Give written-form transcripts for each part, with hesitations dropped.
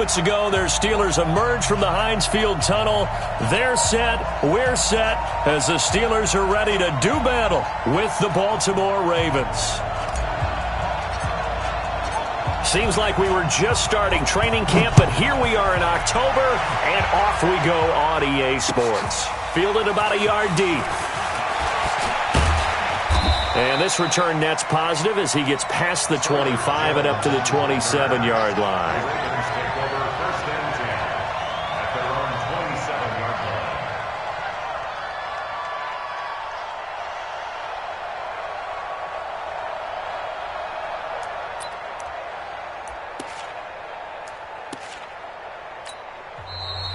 moments ago, their Steelers emerge from the Heinz Field tunnel. They're set, we're set, as the Steelers are ready to do battle with the Baltimore Ravens. Seems like we were just starting training camp, but here we are in October, and off we go on EA Sports. Fielded about a yard deep. And this return net's positive as he gets past the 25 and up to the 27-yard line.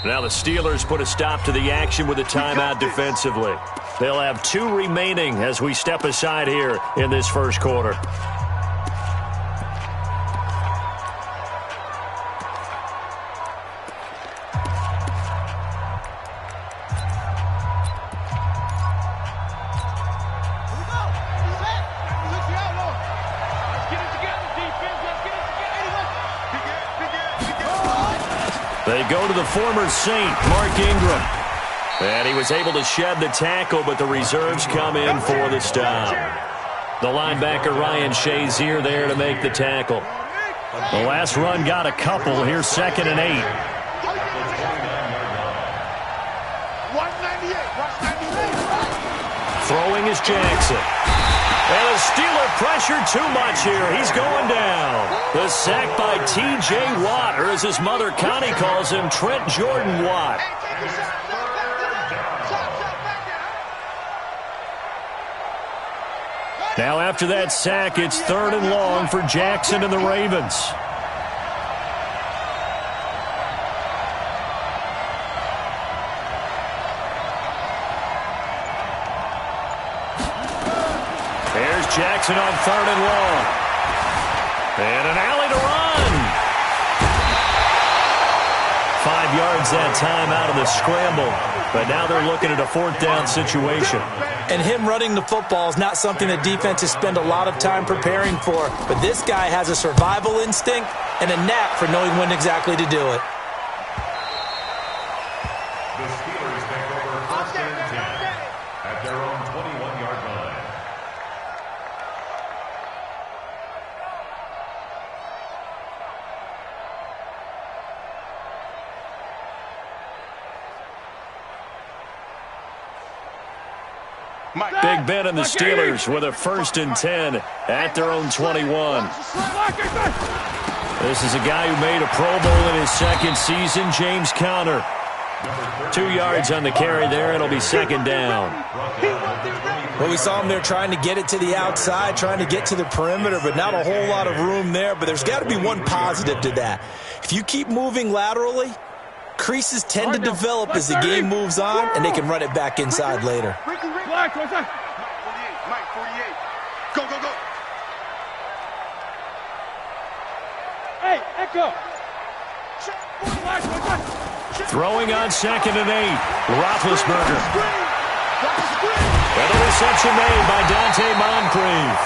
Now the Steelers put a stop to the action with a timeout defensively. They'll have 2 remaining as we step aside here in this first quarter. They go to the former Saint, Mark Ingram. And he was able to shed the tackle, but the reserves come in for the stop. The linebacker, Ryan Shazier, there to make the tackle. The last run got a couple. Here's 2nd and 8. Throwing is Jackson. And the Steeler pressure too much here. He's going down. The sack by T.J. Watt, or as his mother Connie calls him, Trent Jordan Watt. Now after that sack, it's 3rd and long for Jackson and the Ravens. There's Jackson on 3rd and long. And an alley to run. 5 yards that time out of the scramble. But now they're looking at a 4th down situation. And him running the football is not something that defenses spend a lot of time preparing for. But this guy has a survival instinct and a knack for knowing when exactly to do it. The Steelers take over 1st and 10 at their own 21-yard line. Big Ben and the Steelers with a 1st and 10 at their own 21. This is a guy who made a Pro Bowl in his 2nd season, James Conner. 2 yards on the carry there. It'll be 2nd down. Well, we saw him there trying to get it to the outside, trying to get to the perimeter, but not a whole lot of room there. But there's got to be one positive to that. If you keep moving laterally, creases tend to develop as the game moves on, and they can run it back inside later. 48, Mike, 48. Go, go, go. Hey, Echo. Throwing on 2nd and 8. Roethlisberger. And a reception made by Dante Moncrief.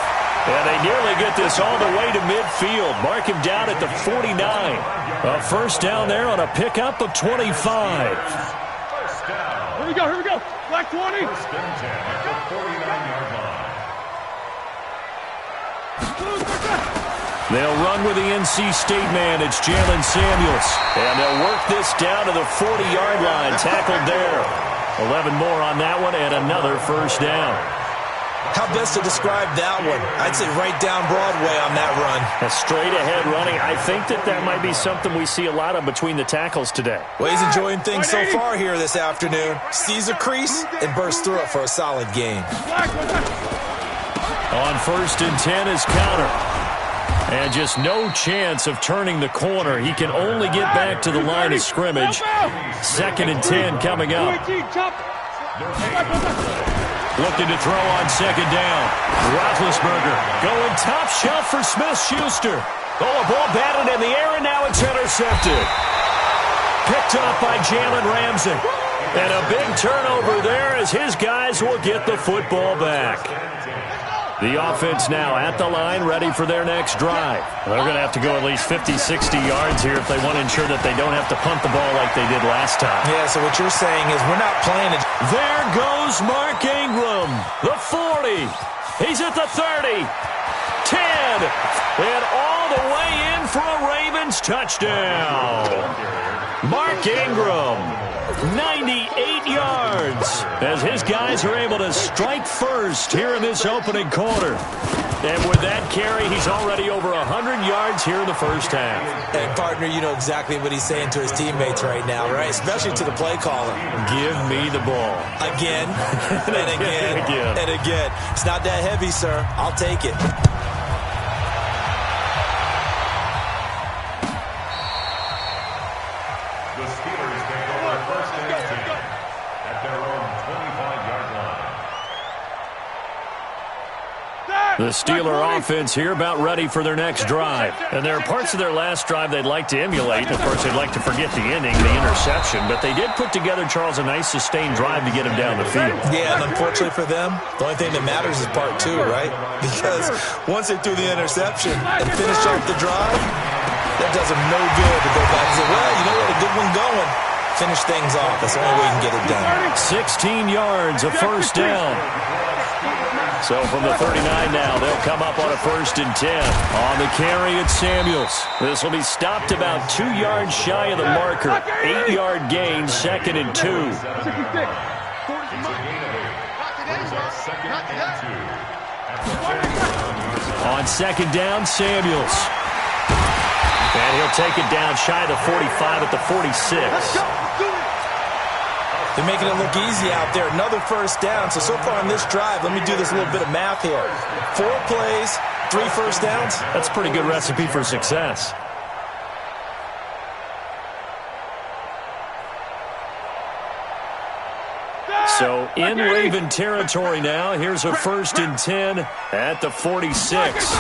And they nearly get this all the way to midfield. Mark him down at the 49. A 1st down there on a pickup of 25. Here we go, here we go. Black 20. 1st and 10 at the 49-yard line. They'll run with the NC State man. It's Jalen Samuels. And they'll work this down to the 40-yard line. Tackled there. 11 more on that one and another 1st down. How best to describe that one? I'd say right down Broadway on that run. A straight-ahead running. I think that might be something we see a lot of between the tackles today. Well, he's enjoying things so far here this afternoon. Sees a crease and bursts through it for a solid gain. On 1st and 10 is Conner. And just no chance of turning the corner. He can only get back to the line of scrimmage. 2nd and 10 coming up. Looking to throw on 2nd down. Roethlisberger going top shelf for Smith-Schuster. Oh, a ball batted in the air, and now it's intercepted. Picked up by Jalen Ramsey. And a big turnover there as his guys will get the football back. The offense now at the line, ready for their next drive. They're going to have to go at least 50, 60 yards here if they want to ensure that they don't have to punt the ball like they did last time. Yeah, so what you're saying is we're not playing it. There goes Mark Ingram, the 40. He's at the 30, 10, and all the way in for a Ravens touchdown. Mark Ingram, 98 yards, as his guys are able to strike first here in this opening quarter. And with that carry, he's already over 100 yards here in the first half. And, partner, you know exactly what he's saying to his teammates right now, right? Especially to the play caller. Give me the ball. Again, and again, and again. It's not that heavy, sir. I'll take it. The Steelers take over first and 10 at their own 25-yard line. The Steeler offense here about ready for their next drive. And there are parts of their last drive they'd like to emulate. Of course, they'd like to forget the ending, the interception. But they did put together, Charles, a nice sustained drive to get him down the field. Yeah, and unfortunately for them, the only thing that matters is part two, right? Because once they threw the interception and finished off the drive, that does them no good to go back and say, well, you know what, a good one going. Finish things off. That's the only way you can get it done. 16 yards, a first down. So from the 39 now, they'll come up on a 1st and 10. On the carry, it's Samuels. This will be stopped about 2 yards shy of the marker. 8-yard gain, 2nd and 2. On 2nd down, Samuels. And he'll take it down shy of the 45 at the 46. They're making it look easy out there. Another first down. So far on this drive, let me do this little bit of math here. 4 plays, 3 first downs. That's a pretty good recipe for success. So in Raven territory now. Here's a 1st and 10 at the 46.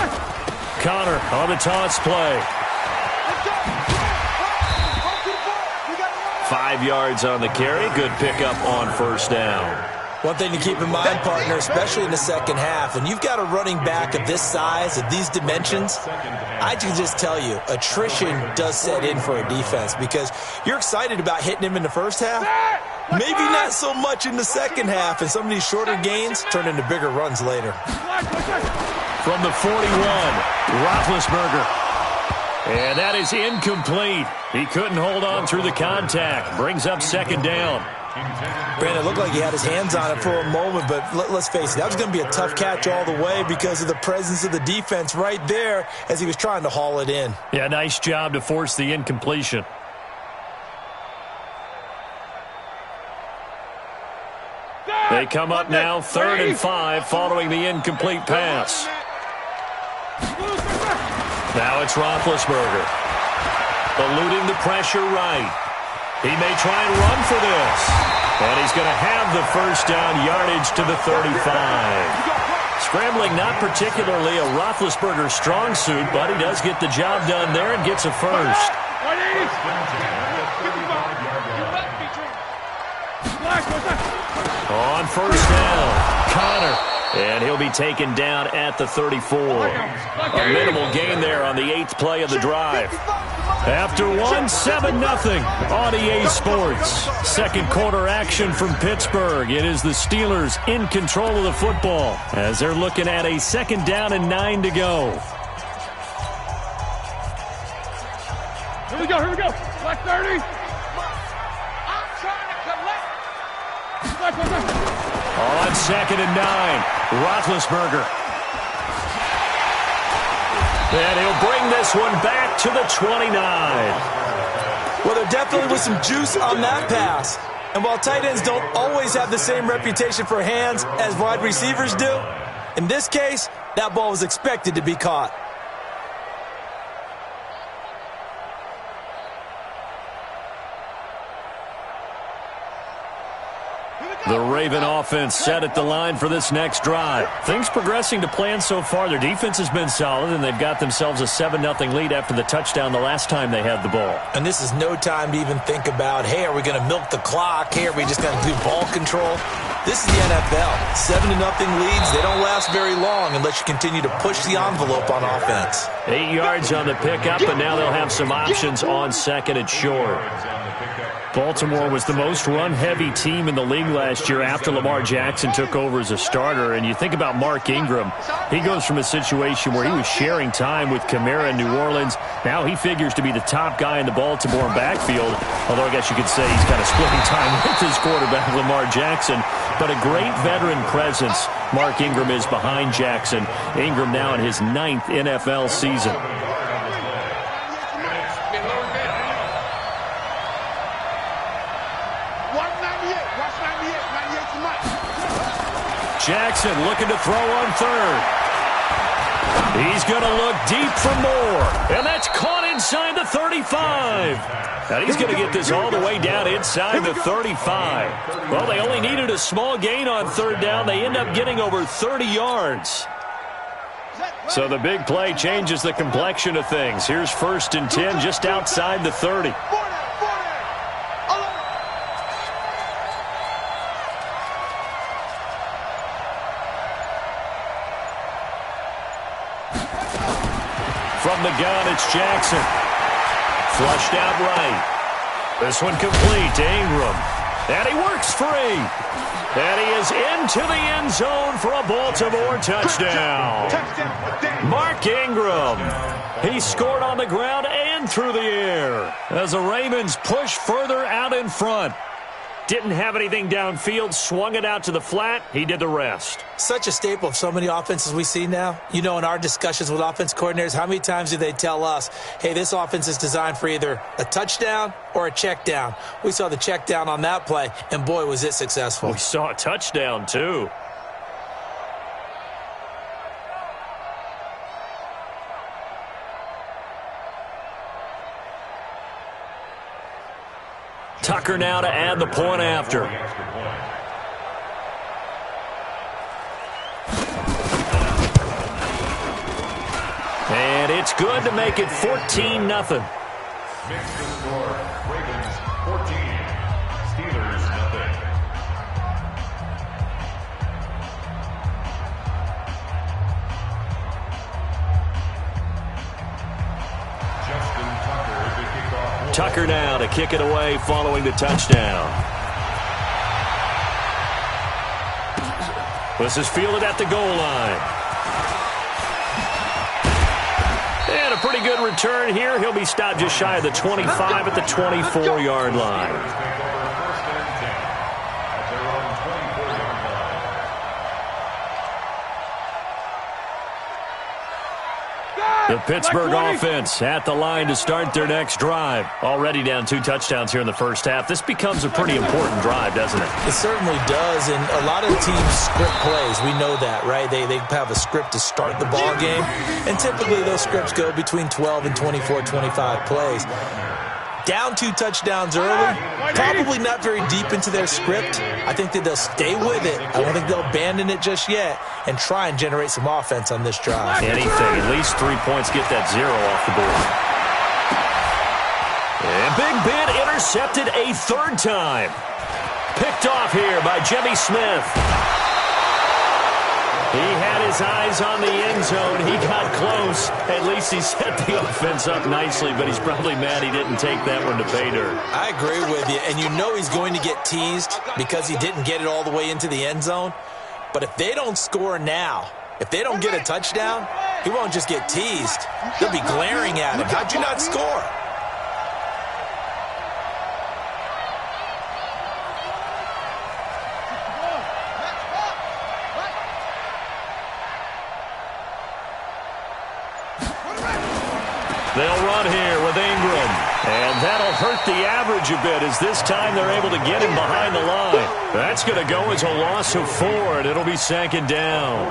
Connor on the toss play. 5 yards on the carry. Good pickup on 1st down. One thing to keep in mind, partner, especially in the second half, and you've got a running back of this size, of these dimensions, I can just tell you, attrition does set in for a defense because you're excited about hitting him in the first half. Maybe not so much in the second half, and some of these shorter gains turn into bigger runs later. From the 41, Roethlisberger. And that is incomplete. He couldn't hold on through the contact. Brings up 2nd down. Brandon, it looked like he had his hands on it for a moment, but let's face it, that was going to be a tough catch all the way because of the presence of the defense right there as he was trying to haul it in. Yeah, nice job to force the incompletion. They come up now 3rd and 5 following the incomplete pass. Now it's Roethlisberger. Eluding the pressure right. He may try and run for this. And he's going to have the 1st down, yardage to the 35. Scrambling not particularly a Roethlisberger strong suit, but he does get the job done there and gets a 1st. On 1st down, Connor. And he'll be taken down at the 34. A minimal gain there on the 8th play of the drive. After 1, 7-0 on EA Sports. Second quarter action from Pittsburgh. It is the Steelers in control of the football as they're looking at a 2nd down and 9 to go. Here we go, here we go. Black 30. I'm trying to collect. On 2nd and 9, Roethlisberger. And he'll bring this one back to the 29. Well, there definitely was some juice on that pass. And while tight ends don't always have the same reputation for hands as wide receivers do, in this case, that ball was expected to be caught. The Raven offense set at the line for this next drive. Things progressing to plan so far. Their defense has been solid, and they've got themselves a 7-0 lead after the touchdown the last time they had the ball. And this is no time to even think about, hey, are we going to milk the clock? Hey, are we just going to do ball control? This is the NFL. 7-0 leads, they don't last very long unless you continue to push the envelope on offense. 8 yards on the pickup, and now they'll have some options on second and short. Baltimore was the most run-heavy team in the league last year after Lamar Jackson took over as a starter. And you think about Mark Ingram. He goes from a situation where he was sharing time with Kamara in New Orleans. Now he figures to be the top guy in the Baltimore backfield. Although I guess you could say he's kind of splitting time with his quarterback, Lamar Jackson. But a great veteran presence Mark Ingram is behind Jackson. Ingram now in his 9th NFL season. Jackson looking to throw on third. He's going to look deep for more. And that's caught inside the 35. And he's going to get this all the way down inside the 35. Well, they only needed a small gain on third down. They end up getting over 30 yards. So the big play changes the complexion of things. Here's 1st and 10 just outside the 30. From the gun, it's Jackson. Flushed out right. This one complete to Ingram. And he works free. And he is into the end zone for a Baltimore touchdown. Mark Ingram. He scored on the ground and through the air as the Ravens push further out in front. Didn't have anything downfield, swung it out to the flat. He did the rest. Such a staple of so many offenses we see now. You know, in our discussions with offense coordinators, how many times do they tell us, hey, this offense is designed for either a touchdown or a check down? We saw the check down on that play, and boy, was it successful. We saw a touchdown, too. Tucker now to add the point after. And it's good to make it 14-0. Mixed score, Ravens 14, Steelers 0. Justin Tucker to kick off. Tucker now to kick it away following the touchdown. This is fielded at the goal line. And a pretty good return here. He'll be stopped just shy of the 25 at the 24-yard line. The Pittsburgh offense at the line to start their next drive. Already down 2 touchdowns here in the first half. This becomes a pretty important drive, doesn't it? It certainly does, and a lot of teams script plays. We know that, right? They have a script to start the ball game, and typically those scripts go between 12 and 24, 25 plays. Down 2 touchdowns early, probably not very deep into their script. I think that they'll stay with it. I don't think they'll abandon it just yet and try and generate some offense on this drive. Anything, at least 3 points, get that 0 off the board. And Big Ben intercepted a 3rd time. Picked off here by Jimmy Smith. He had his eyes on the end zone. He got close. At least he set the offense up nicely, but he's probably mad he didn't take that one to pay dirt. I agree with you, and you know he's going to get teased because he didn't get it all the way into the end zone. But if they don't score now, if they don't get a touchdown, he won't just get teased. They'll be glaring at him. How'd you not score? They'll run here with Ingram. And that'll hurt the average a bit as this time they're able to get him behind the line. That's going to go as a loss of 4, and it'll be 2nd down.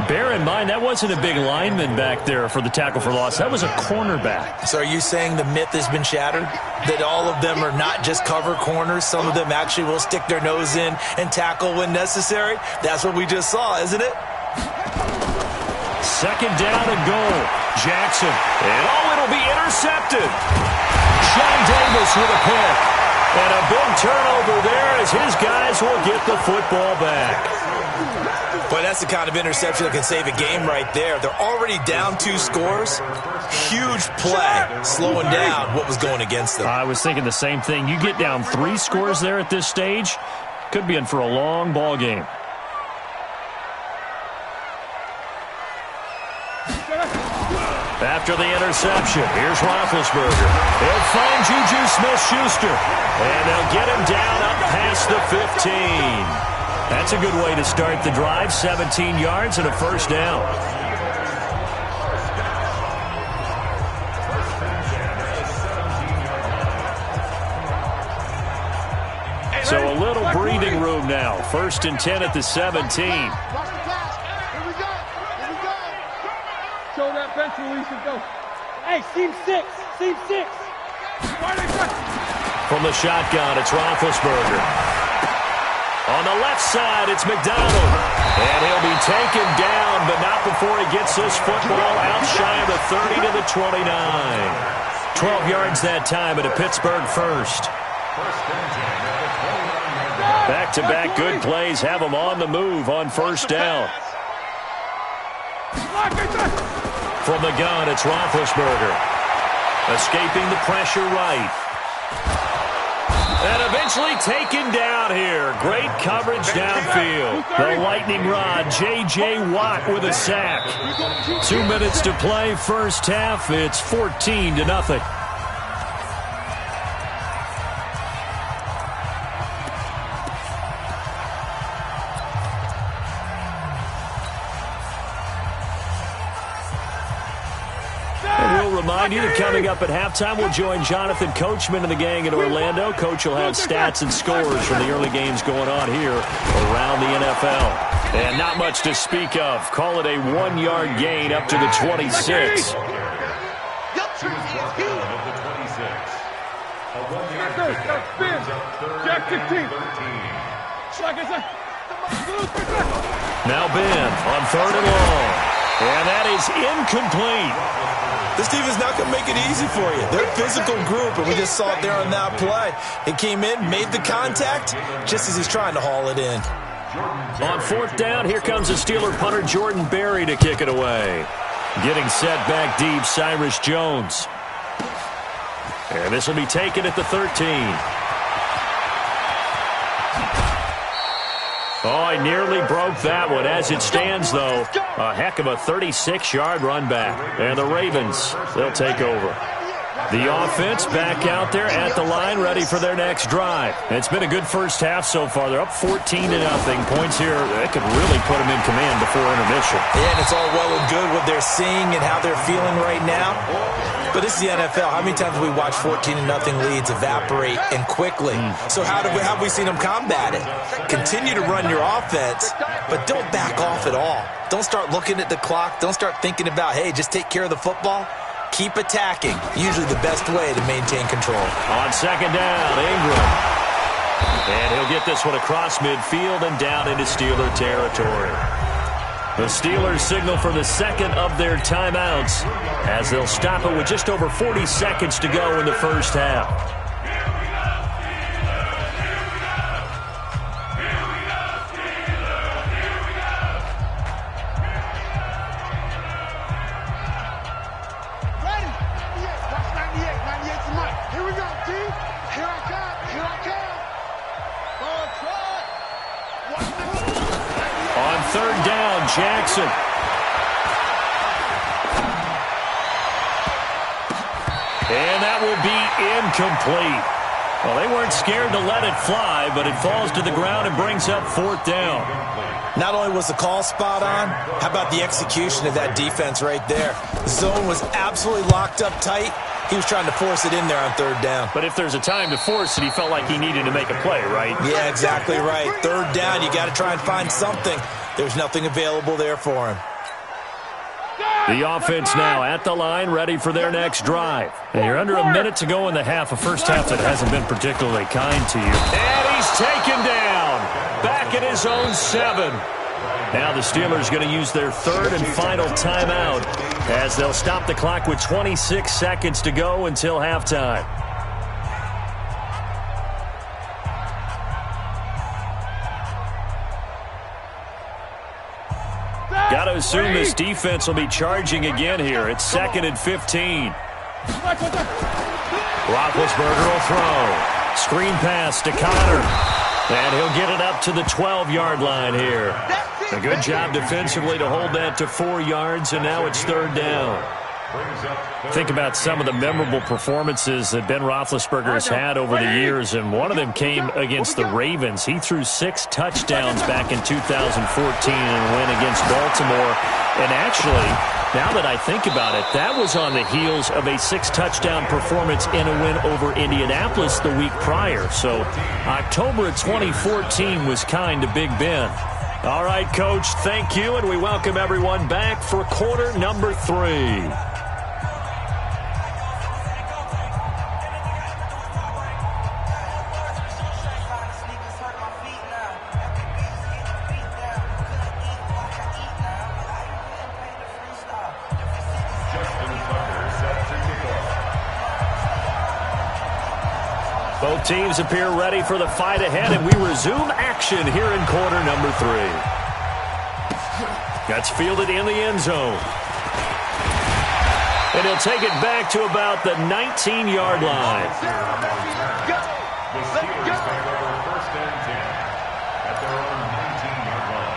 Bear in mind, that wasn't a big lineman back there for the tackle for loss. That was a cornerback. So are you saying the myth has been shattered? That all of them are not just cover corners? Some of them actually will stick their nose in and tackle when necessary? That's what we just saw, isn't it? 2nd down and goal. Jackson. And it'll be intercepted. Sean Davis with a pick. And a big turnover there as his guys will get the football back. Boy, that's the kind of interception that can save a game right there. They're already down 2 scores. Huge play, slowing down what was going against them. I was thinking the same thing. You get down 3 scores there at this stage, could be in for a long ball game. After the interception, here's Roethlisberger. He'll find Juju Smith-Schuster. And they'll get him down up past the 15. That's a good way to start the drive. 17 yards and a first down. So a little breathing room now. 1st and 10 at the 17. Show that bench release and go. Hey, seam 6. Seam 6. From the shotgun, it's Roethlisberger. On the left side, it's McDonald. And he'll be taken down, but not before he gets this football out shy of the 30 to the 29. 12 yards that time at a Pittsburgh first. Back-to-back good plays have them on the move on first down. From the gun, it's Roethlisberger. Escaping the pressure right. And eventually taken down here. Great coverage downfield. The lightning rod, J.J. Watt with a sack. 2 minutes to play first half. It's 14-0. Remind you that coming up at halftime, we'll join Jonathan Coachman and the gang in Orlando. Coach will have stats and scores from the early games going on here around the NFL. And not much to speak of. Call it a 1-yard gain up to the 26. Now Ben on 3rd and long. And that is incomplete. This defense not going to make it easy for you. They're a physical group, and we just saw it there on that play. It came in, made the contact, just as he's trying to haul it in. On 4th down, here comes the Steeler punter Jordan Berry to kick it away. Getting set back deep, Cyrus Jones. And this will be taken at the 13. Oh, he nearly broke that one. As it stands, though, a heck of a 36-yard run back. And the Ravens, they'll take over. The offense back out there at the line, ready for their next drive. It's been a good first half so far. They're up 14-0. Points here, that could really put them in command before intermission. Yeah, and it's all well and good what they're seeing and how they're feeling right now. But this is the NFL. How many times have we watched 14-0 leads evaporate and quickly? So how have we seen them combat it? Continue to run your offense, but don't back off at all. Don't start looking at the clock. Don't start thinking about, hey, just take care of the football. Keep attacking. Usually the best way to maintain control. On 2nd down, Ingram. And he'll get this one across midfield and down into Steeler territory. The Steelers signal for the second of their timeouts as they'll stop it with just over 40 seconds to go in the first half. Jackson. And that will be incomplete. Well, they weren't scared to let it fly, but it falls to the ground and brings up 4th down. Not only was the call spot on, how about the execution of that defense right there? The zone was absolutely locked up tight. He was trying to force it in there on 3rd down. But if there's a time to force it, he felt like he needed to make a play, right? Yeah, exactly right. 3rd down, you got to try and find something. There's nothing available there for him. The offense now at the line, ready for their next drive. And you're under a minute to go in the half, a first half that hasn't been particularly kind to you. And he's taken down, back at his own 7. Now the Steelers going to use their 3rd and final timeout as they'll stop the clock with 26 seconds to go until halftime. Got to assume this defense will be charging again here. It's 2nd and 15. Roethlisberger will throw. Screen pass to Connor. And he'll get it up to the 12-yard line here. A good job defensively to hold that to 4 yards, and now it's 3rd down. Think about some of the memorable performances that Ben Roethlisberger has had over the years, and one of them came against the Ravens. He threw 6 touchdowns back in 2014 in a win against Baltimore. And actually, now that I think about it, that was on the heels of a 6-touchdown performance in a win over Indianapolis the week prior. So October of 2014 was kind to Big Ben. All right, Coach, thank you, and we welcome everyone back for quarter number 3. Both teams appear ready for the fight ahead, and we resume action here in quarter number 3. That's fielded in the end zone. And he'll take it back to about the 19-yard line. The Steelers take over 1st and 10 at their own 19-yard line.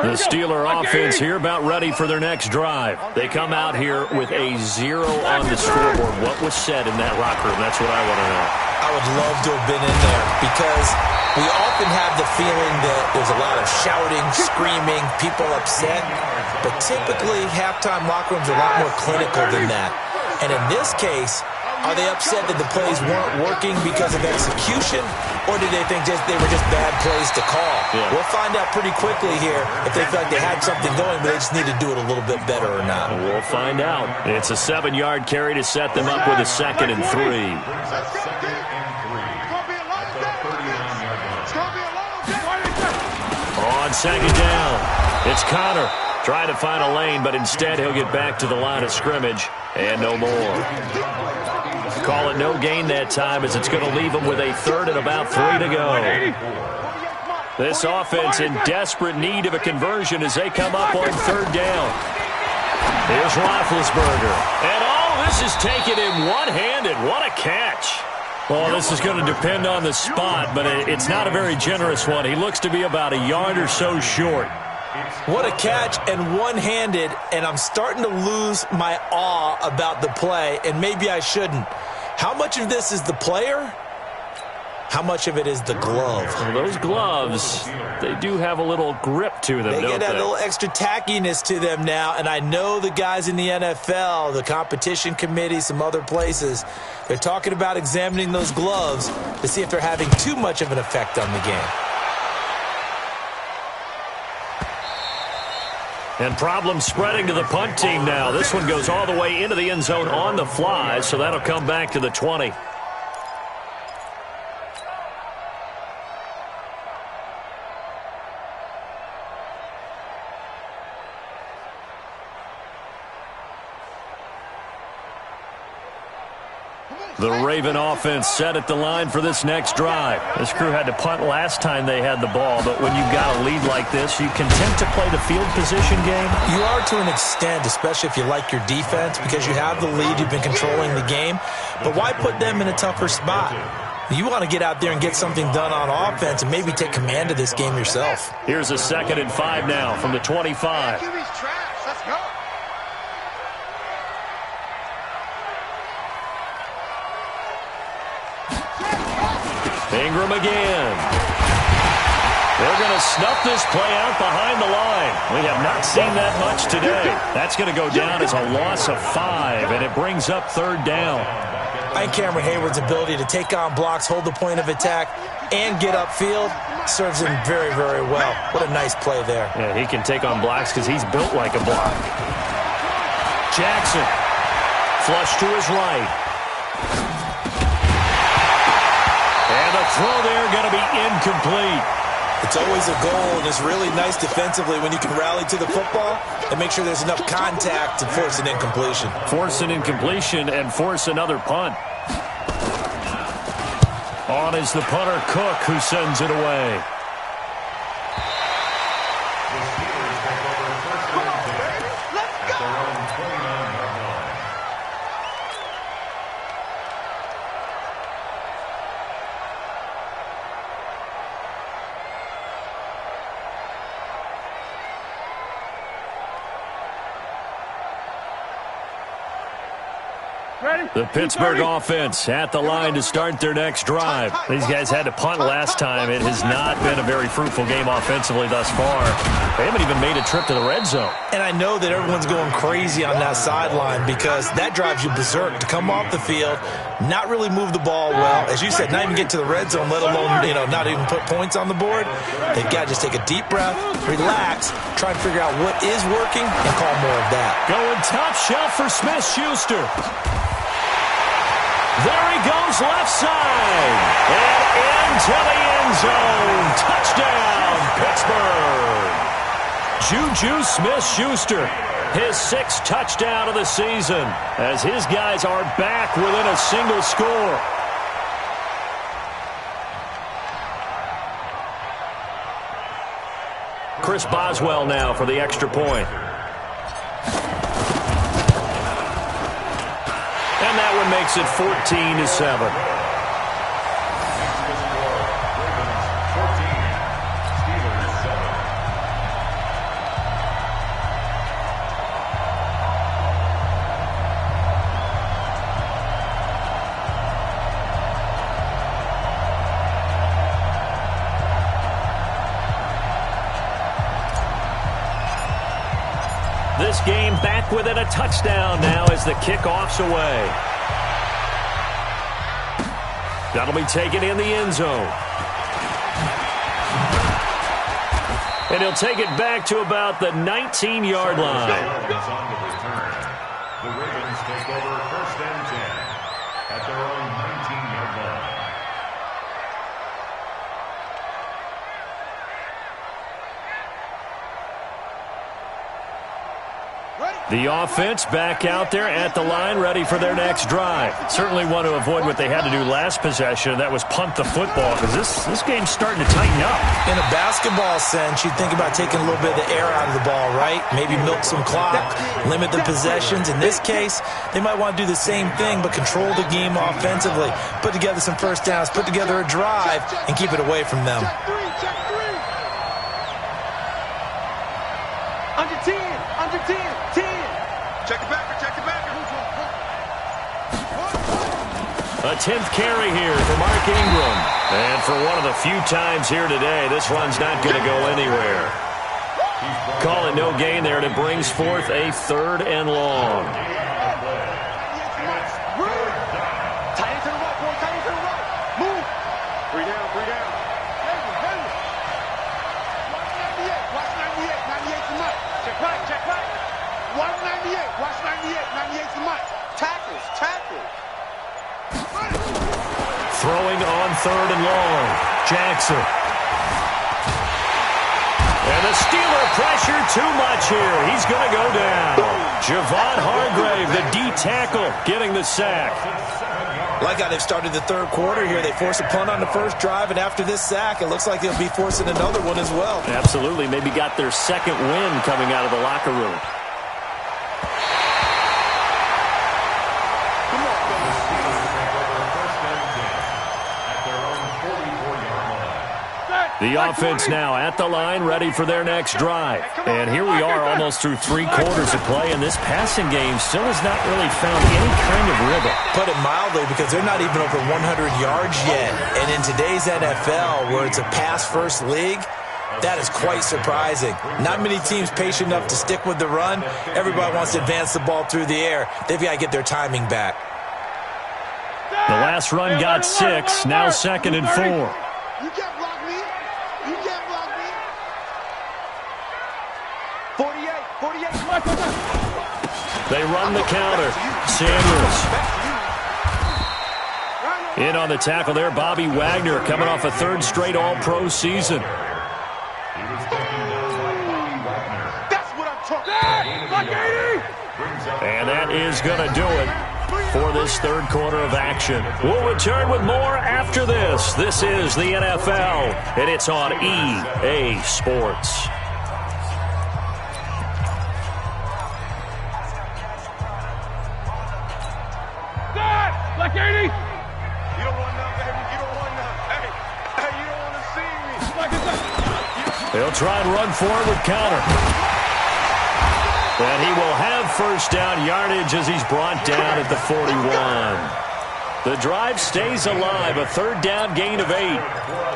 The Steeler offense here about ready for their next drive. They come out here with a 0 on the scoreboard. What was said in that locker room? That's what I want to know. I would love to have been in there because we often have the feeling that there's a lot of shouting, screaming, people upset. But typically, halftime locker rooms are a lot more clinical than that. And in this case, are they upset that the plays weren't working because of execution, or did they think they were just bad plays to call? Yeah. We'll find out pretty quickly here if they feel like they had something going, but they just need to do it a little bit better or not. We'll find out. It's a 7-yard carry to set them up with a 2nd and 3. Brings up 2nd and 3 at the 39-yard line. On 2nd down, it's Connor trying to find a lane, but instead he'll get back to the line of scrimmage and no more. Call it no gain that time, as it's going to leave them with a 3rd and about 3 to go. This offense in desperate need of a conversion as they come up on 3rd down. Here's Roethlisberger. And all this is taken in one-handed. What a catch. Well, this is going to depend on the spot, but it's not a very generous one. He looks to be about a yard or so short. What a catch, and one-handed, and I'm starting to lose my awe about the play, and maybe I shouldn't. How much of this is the player? How much of it is the glove? Well, those gloves, they do have a little grip to them, They don't get that they? little extra tackiness to them now, and I know the guys in the NFL, the competition committee, some other places, they're talking about examining those gloves to see if they're having too much of an effect on the game. And problems spreading to the punt team now. This one goes all the way into the end zone on the fly, so that'll come back to the 20. The Raven offense set at the line for this next drive. This crew had to punt last time they had the ball, but when you've got a lead like this, you content to play the field position game? You are to an extent, especially if you like your defense, because you have the lead, you've been controlling the game. But why put them in a tougher spot? You want to get out there and get something done on offense and maybe take command of this game yourself. Here's a 2nd and 5 now from the 25. Let's go. Ingram again. They're going to snuff this play out behind the line. We have not seen that much today. That's going to go down as a loss of 5, and it brings up 3rd down. I think Cameron Hayward's ability to take on blocks, hold the point of attack, and get upfield serves him very, very well. What a nice play there. Yeah, he can take on blocks because he's built like a block. Jackson, flush to his right. And the throw there going to be incomplete. It's always a goal, and it's really nice defensively when you can rally to the football and make sure there's enough contact to force an incompletion. Force an incompletion and force another punt. On is the punter, Cook, who sends it away. The Steelers take over first and 10 at their own 29-yard line. The Pittsburgh offense at the line to start their next drive. These guys had to punt last time. It has not been a very fruitful game offensively thus far. They haven't even made a trip to the red zone. And I know that everyone's going crazy on that sideline because that drives you berserk to come off the field, not really move the ball well. As you said, not even get to the red zone, let alone, not even put points on the board. They've got to just take a deep breath, relax, try and figure out what is working, and call more of that. Going top shelf for Smith-Schuster. There he goes left side. And into the end zone. Touchdown, Pittsburgh. Juju Smith-Schuster, his 6th touchdown of the season, as his guys are back within a single score. Chris Boswell now for the extra point. And that one makes it 14-7. This game back within a touchdown now as the kickoff's away. That'll be taken in the end zone. And he'll take it back to about the 19-yard line. The Ravens take over first and 10 at their own 19-yard line. The offense back out there at the line, ready for their next drive. Certainly want to avoid what they had to do last possession. That was punt the football, because this game's starting to tighten up. In a basketball sense, you think about taking a little bit of the air out of the ball, right? Maybe milk some clock, limit the possessions. In this case, they might want to do the same thing, but control the game offensively. Put together some first downs, put together a drive, and keep it away from them. Under 10, under 10, 10. Check the backer, check the backer. A 10th carry here for Mark Ingram. And for one of the few times here today, this run's not going to go anywhere. Call it no gain there, and it brings forth a 3rd and long. Tight end to the right, boy, tight end to the right. Move. 3 down, 3 down. Watch 98, 98 tonight. Check right, check right. Watch 98, watch 98, 98 tonight. Tackles, tackles. Throwing on 3rd and long. Jackson. And the Steeler pressure too much here. He's going to go down. Javon Hargrave, the D tackle, getting the sack. Like how they've started the 3rd quarter here. They force a punt on the first drive, and after this sack, it looks like they'll be forcing another one as well. Absolutely. Maybe got their 2nd win coming out of the locker room. The offense now at the line, ready for their next drive. And here we are almost through 3 quarters of play, and this passing game still has not really found any kind of rhythm. Put it mildly, because they're not even over 100 yards yet. And in today's NFL, where it's a pass-first league, that is quite surprising. Not many teams patient enough to stick with the run. Everybody wants to advance the ball through the air. They've got to get their timing back. The last run got 6, now 2nd and 4. You can't block me. You can't block me. 48, 48. They run the counter. Samuels. In on the tackle there, Bobby Wagner, coming off a 3rd straight All-Pro season. That's what I'm talking about. And that is going to do it. for this third quarter of action. We'll return with more after this. This is the NFL, and it's on EA Sports. Like 80. You don't want none, baby. You don't want none. Hey, you don't want to see me. They'll try and run forward with counter. And he will have first down yardage as he's brought down at the 41. The drive stays alive, a third down gain of 8.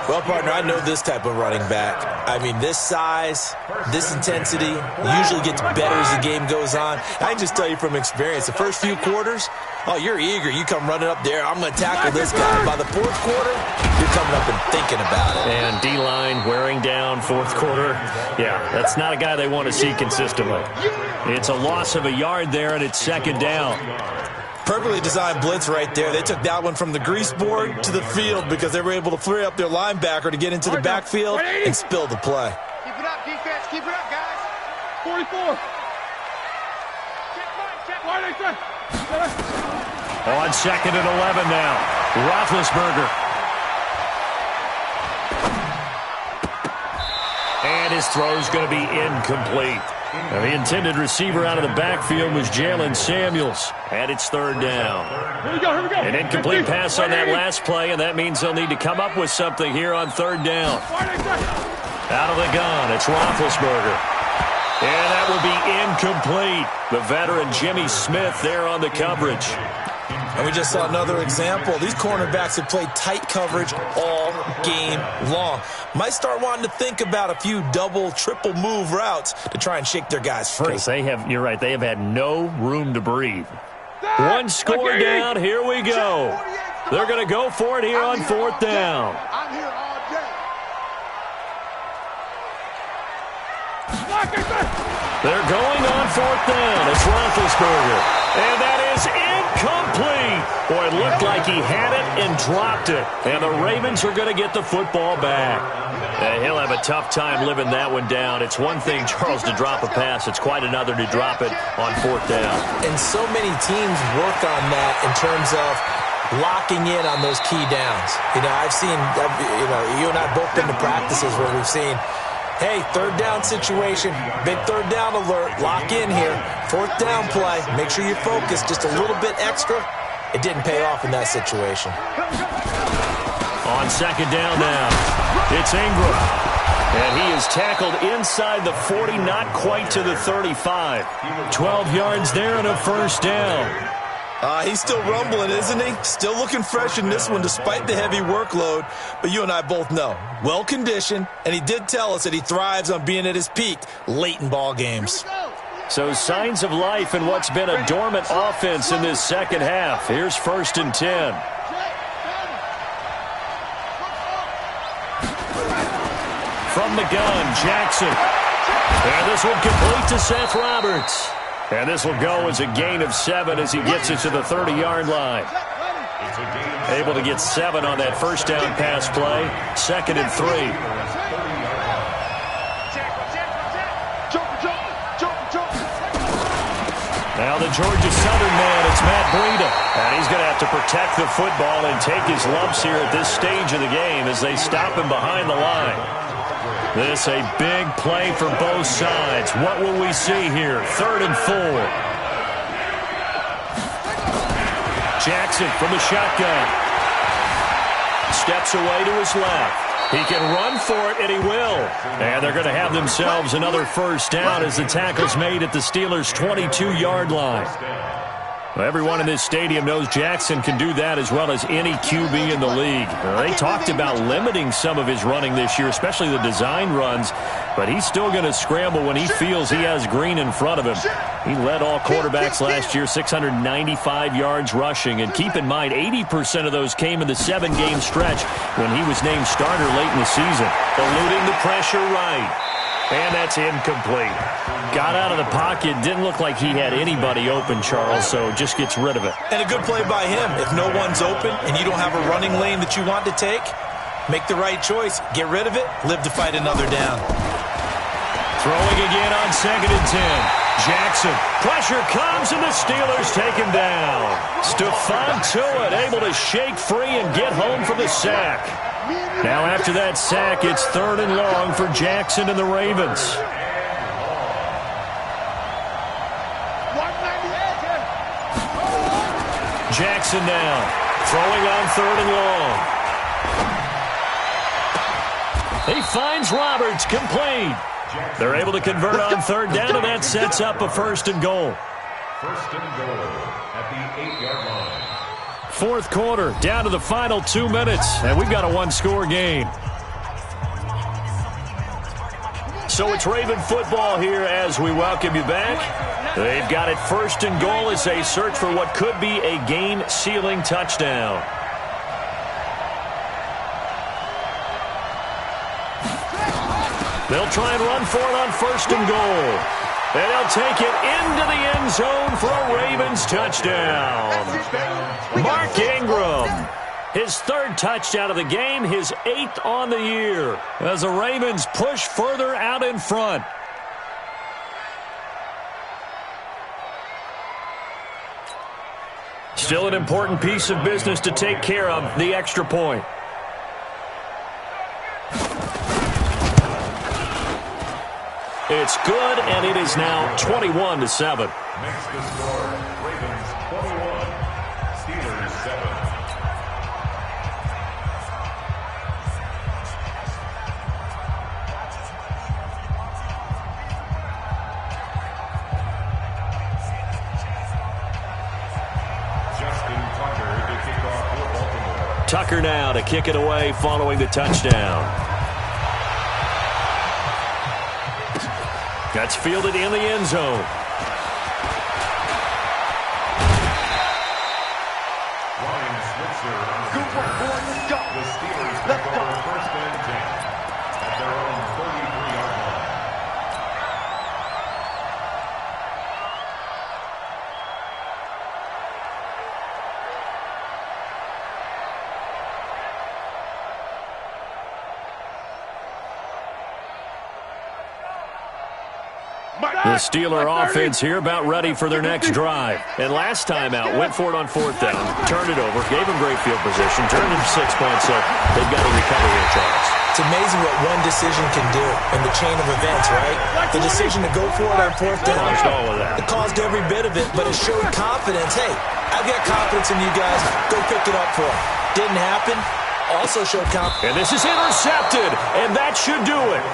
Well, partner, I know this type of running back. I mean, this size, this intensity usually gets better as the game goes on. I can just tell you from experience, the first few quarters, oh, you're eager. You come running up there, I'm going to tackle this guy. By the fourth quarter, you're coming up and thinking about it. And D-line wearing down fourth quarter. Yeah, that's not a guy they want to see consistently. It's a loss of a yard there, and it's second down. Perfectly designed blitz right there. They took that one from the grease board to the field because they were able to free up their linebacker to get into the backfield and spill the play. Keep it up, defense. Keep it up, guys. 44. On second and 11 now. Roethlisberger. And his throw's going to be incomplete. Now, the intended receiver out of the backfield was Jalen Samuels, and it's third down. Here we go. An incomplete pass on that last play, and that means they'll need to come up with something here on third down. Out of the gun, it's Roethlisberger. And that will be incomplete. The veteran Jimmy Smith there on the coverage. And we just saw another example. These cornerbacks have played tight coverage all game long. Might start wanting to think about a few double, triple move routes to try and shake their guys free. You're right, they have had no room to breathe. One score down, here we go. They're going to go for it here on fourth down. I'm here all day. They're going on fourth down. It's Roethlisberger. And that is incomplete. Boy, it looked like he had it and dropped it. And the Ravens are going to get the football back. He'll have a tough time living that one down. It's one thing, Charles, to drop a pass. It's quite another to drop it on fourth down. And so many teams work on that in terms of locking in on those key downs. I've seen, you and I both been to practices where we've seen, hey, third down situation, big third down alert, lock in here, fourth down play, make sure you focus just a little bit extra. It didn't pay off in that situation. On second down now, it's Ingram. And he is tackled inside the 40, not quite to the 35. 12 yards there and a first down. He's still rumbling, isn't he? Still looking fresh in this one despite the heavy workload. But you and I both know, well-conditioned, and he did tell us that he thrives on being at his peak late in ball games. So signs of life in what's been a dormant offense in this second half. Here's first and 10. From the gun, Jackson. And this one complete to Seth Roberts. And this will go as a gain of 7 as he gets it to the 30-yard line. Able to get 7 on that first down pass play. Second and 3. Now the Georgia Southern man, it's Matt Breida. And he's going to have to protect the football and take his lumps here at this stage of the game as they stop him behind the line. This a big play for both sides. What will we see here? Third and 4. Jackson from the shotgun. Steps away to his left. He can run for it, and he will. And they're going to have themselves another first down as the tackle's made at the Steelers' 22-yard line. Well, everyone in this stadium knows Jackson can do that as well as any QB in the league. They talked about limiting some of his running this year, especially the design runs, but he's still going to scramble when he feels he has green in front of him. He led all quarterbacks last year, 695 yards rushing, and keep in mind, 80% of those came in the 7-game stretch when he was named starter late in the season. Eluding the pressure right. And that's incomplete. Got out of the pocket. Didn't look like he had anybody open, Charles, so just gets rid of it. And a good play by him. If no one's open and you don't have a running lane that you want to take, make the right choice. Get rid of it. Live to fight another down. Throwing again on second and 10. Jackson, pressure comes, and the Steelers take him down. Stephon Tuitt able to shake free and get home for the sack. Now after that sack, it's 3rd and long for Jackson and the Ravens. Jackson now, throwing on 3rd and long. He finds Roberts, complete. They're able to convert on 3rd down, and that sets up a 1st and goal. 1st and goal at the 8-yard line. 4th quarter, down to the final 2 minutes, and we've got a one-score game. So it's Raven football here as we welcome you back. They've got it 1st and goal as they search for what could be a game-sealing touchdown. They'll try and run for it on 1st and goal. And they'll take it into the end zone for a Ravens touchdown. Mark Ingram, his 3rd touchdown of the game, his 8th on the year, as the Ravens push further out in front. Still an important piece of business to take care of, the extra point. It's good, and it is now 21-7. Makes the score, Ravens 21, Steelers 7. Justin Tucker to kick off for Baltimore. Tucker now to kick it away following the touchdown. That's fielded in the end zone. Ryan Switzer on the return. The Steelers take over 1st and 10 at their own 33-yard line. The Steeler offense here about ready for their next drive. And last time out, went for it on 4th down, turned it over, gave him great field position, turned it 6 points, so they've got to recover here, Charles. It's amazing what one decision can do in the chain of events, right? The decision to go for it on 4th down. All of that. It caused every bit of it, but it showed confidence. Hey, I've got confidence in you guys. Go pick it up for them. Didn't happen. Also showed confidence. And this is intercepted, and that should do it.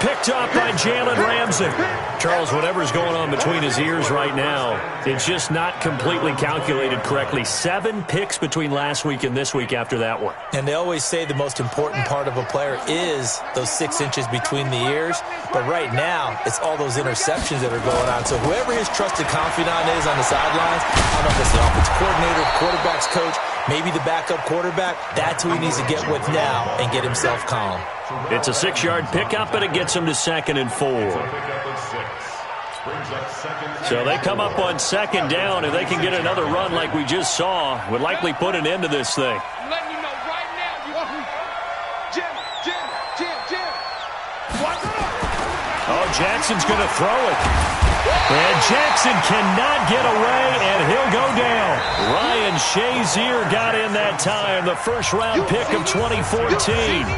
Picked up by Jalen Ramsey. Charles, whatever's going on between his ears right now, it's just not completely calculated correctly. 7 picks between last week and this week after that one. And they always say the most important part of a player is those 6 inches between the ears. But right now, it's all those interceptions that are going on. So whoever his trusted confidant is on the sidelines, I don't know if it's the offensive coordinator, quarterback's coach, maybe the backup quarterback, that's who he needs to get with now and get himself calm. It's a 6-yard pickup, and it gets him to 2nd and 4. So they come up on 2nd down. If they can get another run like we just saw, would likely put an end to this thing. I'm letting you know right now, you Jim. Oh, Jackson's going to throw it. And Jackson cannot get away, and he'll go down. Ryan Shazier got in that time, the first-round pick of 2014.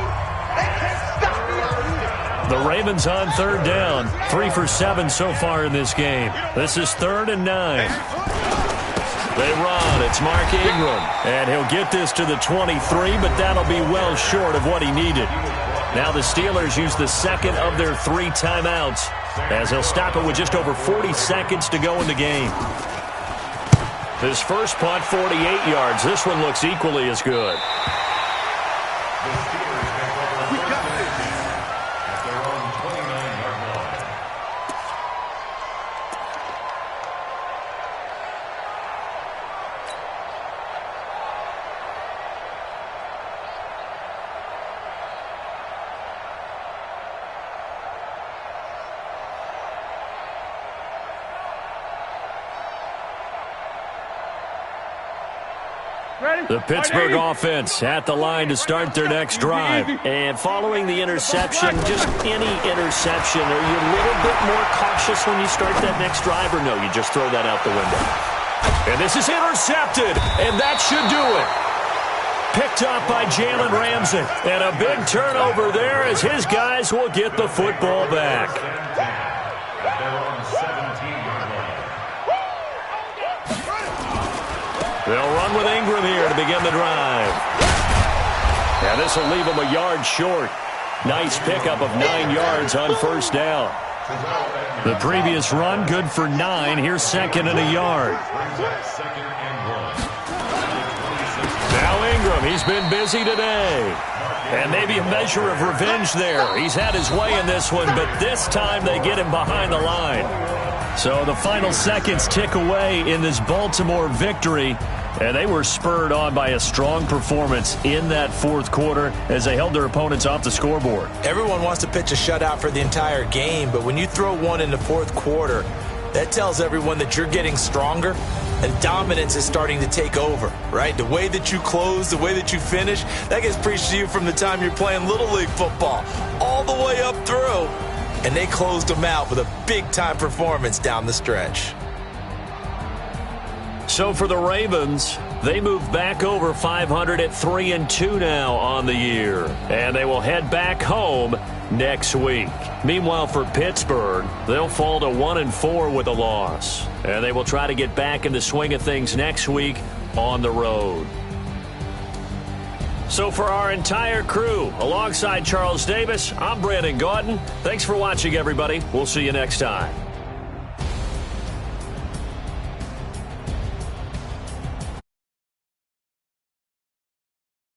The Ravens on 3rd down. 3 for 7 so far in this game. This is 3rd and 9. They run. It's Mark Ingram. And he'll get this to the 23, but that'll be well short of what he needed. Now the Steelers use the 2nd of their 3 timeouts, as he'll stop it with just over 40 seconds to go in the game. His first punt, 48 yards. This one looks equally as good. The Pittsburgh offense at the line to start their next drive. And following the interception, just any interception, are you a little bit more cautious when you start that next drive, or no, you just throw that out the window? And this is intercepted, and that should do it. Picked up by Jalen Ramsey. And a big turnover there as his guys will get the football back. They'll run with Ingram here to begin the drive. And this will leave them a yard short. Nice pickup of 9 yards on first down. The previous run, good for 9. Here's second and a yard. Now Ingram, he's been busy today. And maybe a measure of revenge there. He's had his way in this one, but this time they get him behind the line. So the final seconds tick away in this Baltimore victory, and they were spurred on by a strong performance in that fourth quarter as they held their opponents off the scoreboard. Everyone wants to pitch a shutout for the entire game, but when you throw one in the fourth quarter, that tells everyone that you're getting stronger and dominance is starting to take over, right? The way that you close, the way that you finish, that gets preached to you from the time you're playing Little League football all the way up through. And they closed them out with a big-time performance down the stretch. So for the Ravens, they move back over 500 at 3-2 now on the year. And they will head back home next week. Meanwhile, for Pittsburgh, they'll fall to 1-4 with a loss. And they will try to get back in the swing of things next week on the road. So for our entire crew, alongside Charles Davis, I'm Brandon Gaudin. Thanks for watching, everybody. We'll see you next time.